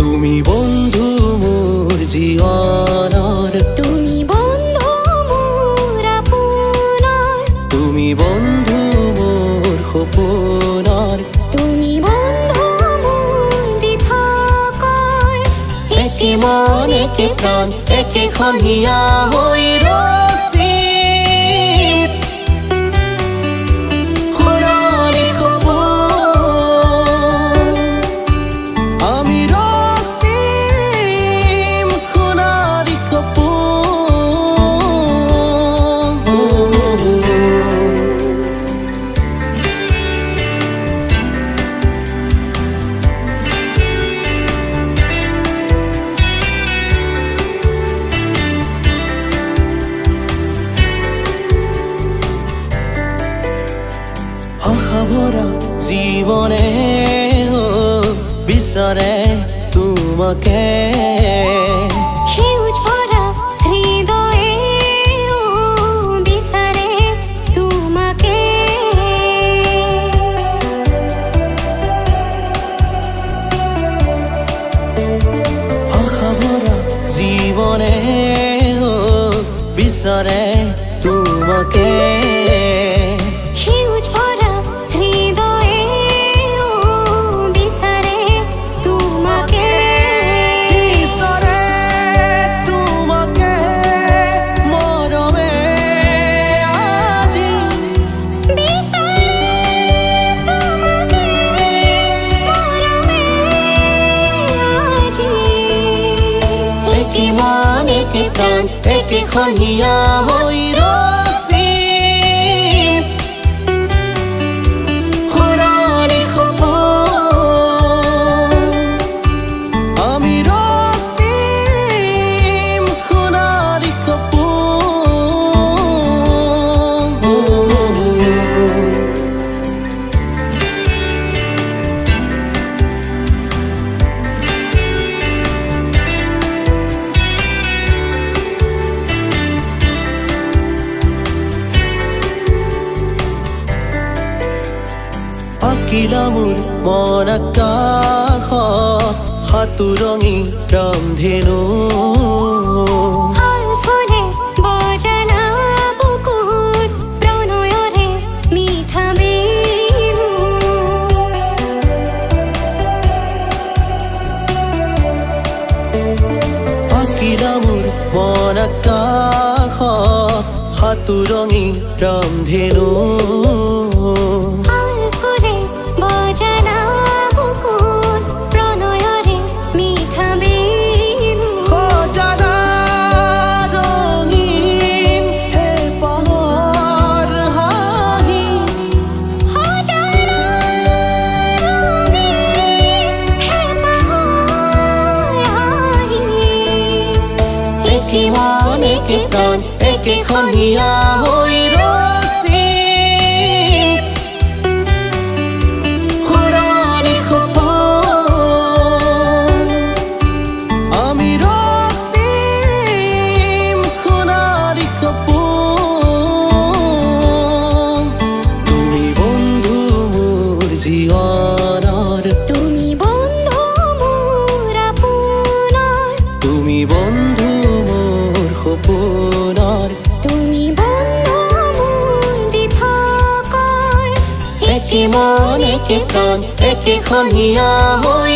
তুমি বন্ধু মোর জীবনৰ, তুমি বন্ধু মোৰ আপোনাৰ, তুমি বন্ধু মোর সপোনৰ, তুমি বন্ধু মোৰ দিঠকৰ। একে মন একে প্ৰাণ একেখন হিয়া হৈ ৰচিম সোণালী সপোন। আমি ৰচিম সোণালী সপোন। আশা ভরা জীবনে বিচাৰে তোমাকে, সেউজ ভরা হৃদয়ে বিচাৰে তোমাকে। আশা ভরা জীবনে বিচাৰে তোমাকে, সেউজ ভরা হৃদয়ে বিচাৰে তোমাকে। বিচাৰে তোমাকে মৰমে আজি, বিচাৰে তোমাকে মৰমে আজি। একে মন একে প্ৰাণ একেখন হিয়া হৈ ৰচিম সোণালী সপোন। আমি ৰচিম সোণালী সপোন। আঁকিলা মোৰ মন আকাশত সাতোৰঙী ৰামধেনু, ফল ফুলে বজালা বুকুত প্ৰণয়ৰে মিঠা বেণু। আঁকিলা মোৰ মন আকাশত সাতোৰঙী ৰামধেনু, ফল ফুলে বজালা বুকুত প্ৰণয়ৰে মিঠা বেণু। সজালা ৰঙীন হেঁপাহৰ হাঁহি, সজালা ৰঙীন হেঁপাহৰ হাঁহি। একে মন একে প্ৰাণ একেখন হিয়া হৈ ৰচিম সোণালী সপোন। আমি ৰচিম সোণালী সপোন। তুমি বন্ধু মোৰ জীবনৰ, তুমি বন্ধু মোৰ আপোনাৰ, তুমি বন্ধু মোৰ সপোনৰ, তুমি বন্ধু মোৰ দিঠকৰ। একে মন একে প্ৰাণ একেখন হিয়া হৈ